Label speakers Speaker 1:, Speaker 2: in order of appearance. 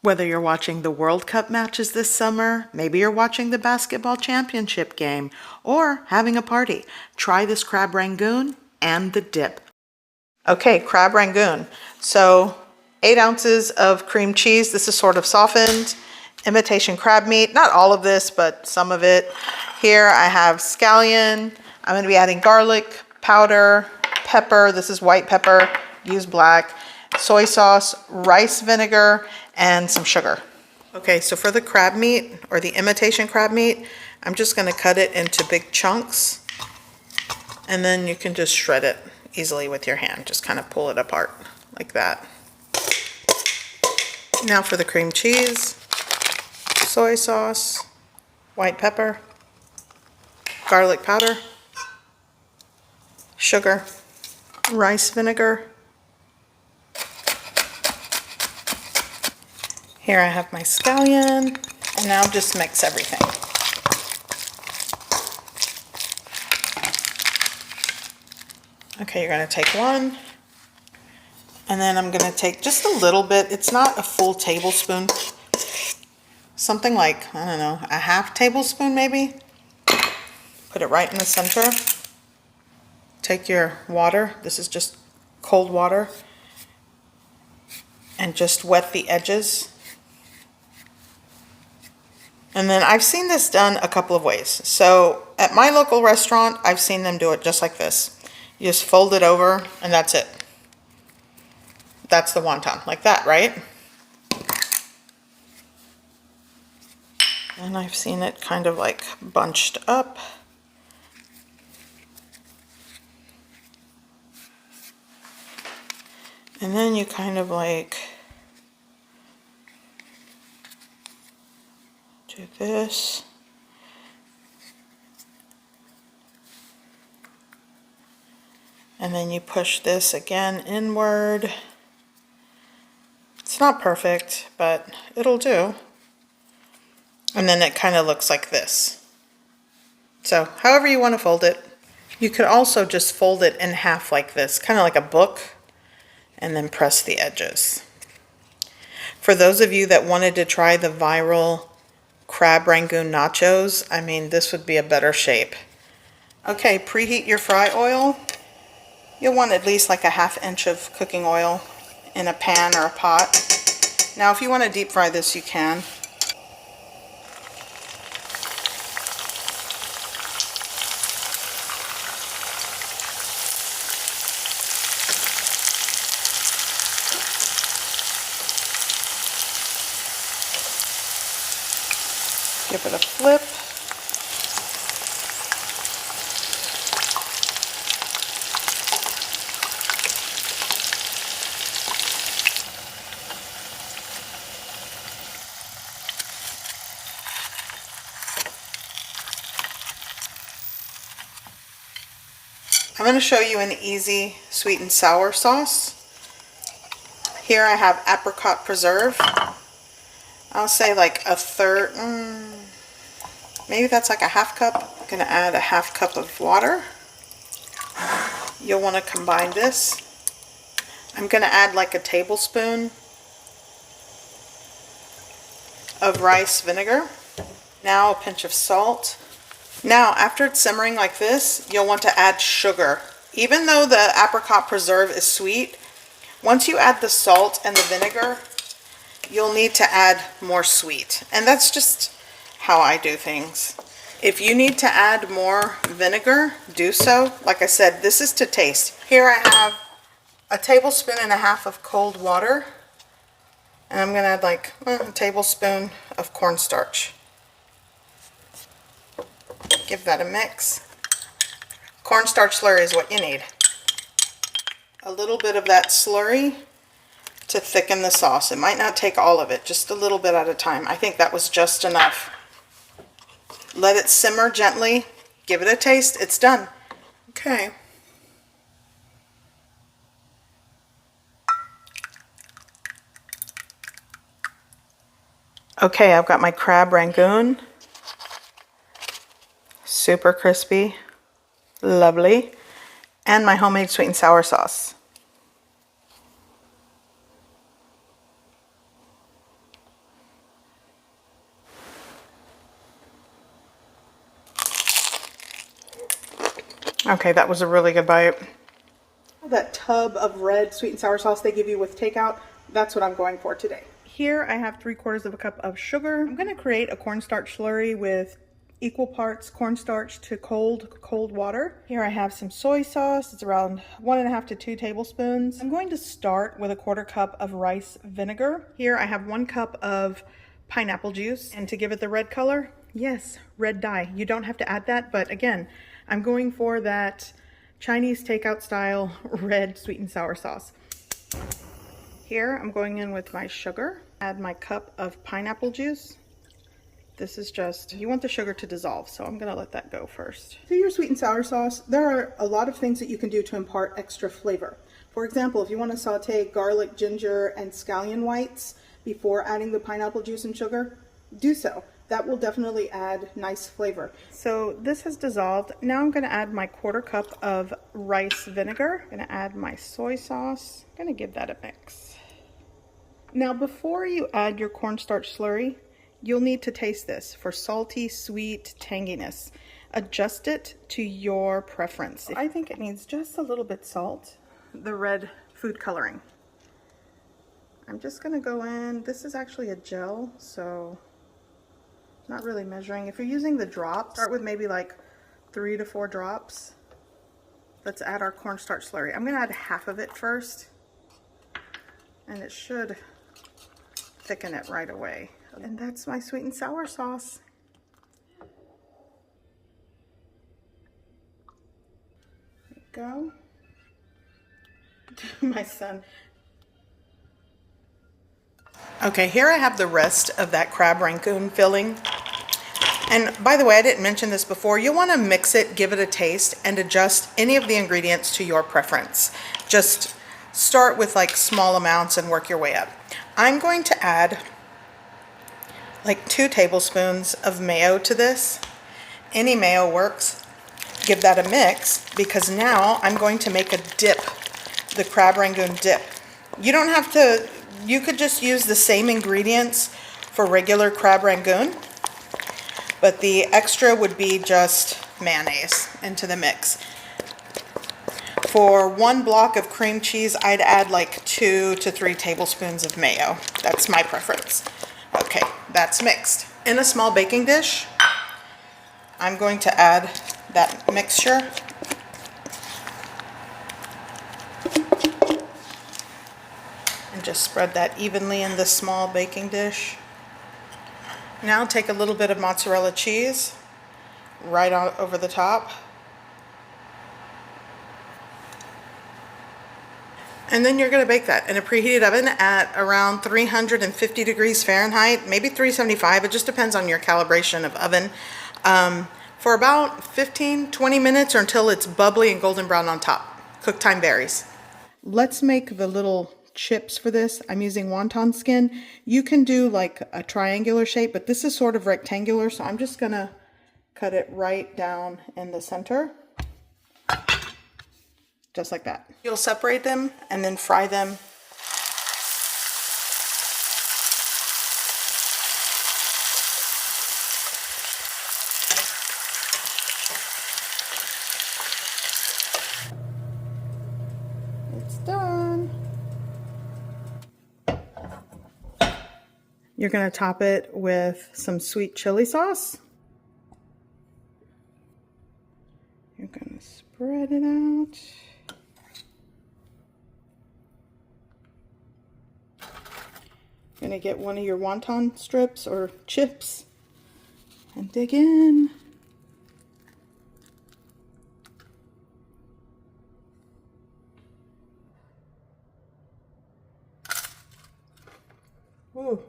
Speaker 1: Whether you're watching the World Cup matches this summer, maybe you're watching the basketball championship game, or having a party, try this Crab Rangoon and the dip. Okay, Crab Rangoon. So 8 ounces of cream cheese. This is sort of softened. Imitation crab meat. Not all of this, but some of it. Here I have scallion. I'm going to be adding garlic powder, pepper. This is white pepper. Use black. Soy sauce, rice vinegar, and some sugar. Okay, so for the crab meat, or the imitation crab meat, I'm just going to cut it into big chunks. And then you can just shred it easily with your hand. Just kind of pull it apart like that. Now for the cream cheese, soy sauce, white pepper, garlic powder, sugar, rice vinegar. Here I have my scallion, and now just mix everything. Okay, you're going to take one, and then I'm going to take just a little bit. It's not a full tablespoon. Something like, I don't know, a half tablespoon maybe. Put it right in the center. Take your water. This is just cold water. And just wet the edges. And then I've seen this done a couple of ways. So at my local restaurant, I've seen them do it just like this. You just fold it over and that's it. That's the wonton, like that, right? And I've seen it kind of like bunched up. And then you kind of like do this. And then you push this again inward. It's not perfect, but it'll do. And then it kind of looks like this. So however you want to fold it. You could also just fold it in half like this, kind of like a book, and then press the edges. For those of you that wanted to try the viral Crab Rangoon nachos, I mean, this would be a better shape. Okay, preheat your fry oil. You'll want at least like a ½ inch of cooking oil in a pan or a pot. Now, if you want to deep fry this, you can. Give it a flip. I'm going to show you an easy sweet and sour sauce. Here I have apricot preserve. I'll say like a third, maybe that's like a ½ cup. I'm going to add a ½ cup of water. You'll want to combine this. I'm going to add like a tablespoon of rice vinegar. Now a pinch of salt. Now after it's simmering like this, you'll want to add sugar. Even though the apricot preserve is sweet, once you add the salt and the vinegar, you'll need to add more sweet. And that's just how I do things. If you need to add more vinegar, do so. Like I said, this is to taste. Here I have a tablespoon and a half of cold water. And I'm going to add like a tablespoon of cornstarch. Give that a mix. Cornstarch slurry is what you need. A little bit of that slurry to thicken the sauce. It might not take all of it, just a little bit at a time. I think that was just enough. Let it simmer gently. Give it a taste. It's done. Okay. Okay, I've got my Crab Rangoon. Super crispy. Lovely. And my homemade sweet and sour sauce. Okay, that was a really good bite. That tub of red sweet and sour sauce they give you with Takeout, that's what I'm going for today. Here I have 3/4 cup of sugar. I'm going to create a cornstarch slurry with equal parts cornstarch to cold water. Here I have some soy sauce. It's around 1.5 to 2 tablespoons. I'm going to start with a 1/4 cup of rice vinegar. Here I have 1 cup of pineapple juice, and to give it the red color, yes, red dye. You don't have to add that, but again, I'm going for that Chinese takeout style red sweet and sour sauce. Here I'm going in with my sugar, add my cup of pineapple juice. This is just, you want the sugar to dissolve, so I'm gonna let that go first. To your sweet and sour sauce, there are a lot of things that you can do to impart extra flavor. For example, if you want to saute garlic, ginger, and scallion whites before adding the pineapple juice and sugar, do so. That will definitely add nice flavor. So this has dissolved. Now I'm gonna add my 1/4 cup of rice vinegar. I'm gonna add my soy sauce. I'm gonna give that a mix. Now before you add your cornstarch slurry, you'll need to taste this for salty, sweet, tanginess. Adjust it to your preference. I think it needs just a little bit salt. The red food coloring. I'm just gonna go in. This is actually a gel, so not really measuring. If you're using the drops, start with maybe like 3 to 4 drops. Let's add our cornstarch slurry. I'm gonna add half of it first, and it should thicken it right away. And that's my sweet and sour sauce. There you go. My son. Okay, here I have the rest of that Crab Rangoon filling. And by the way, I didn't mention this before. You'll want to mix it, give it a taste, and adjust any of the ingredients to your preference. Just start with like small amounts and work your way up. I'm going to add like 2 tablespoons of mayo to this. Any mayo works. Give that a mix, because now I'm going to make a dip, the Crab Rangoon dip. You don't have to, you could just use the same ingredients for regular Crab Rangoon, but the extra would be just mayonnaise into the mix. For 1 block of cream cheese, I'd add like 2 to 3 tablespoons of mayo. That's my preference. Okay, that's mixed. In a small baking dish, I'm going to add that mixture. And just spread that evenly in the small baking dish. Now take a little bit of mozzarella cheese right on over the top. And then you're going to bake that in a preheated oven at around 350 degrees Fahrenheit, maybe 375. It just depends on your calibration of oven. For about 15-20 minutes, or until it's bubbly and golden brown on top. Cook time varies. Let's make the little chips for this. I'm using wonton skin. You can do like a triangular shape, but this is sort of rectangular, so I'm just gonna cut it right down in the center. Just like that. You'll separate them and then fry them. It's done. You're going to top it with some sweet chili sauce. You're going to spread it out. You're going to get one of your wonton strips or chips and dig in. Ooh.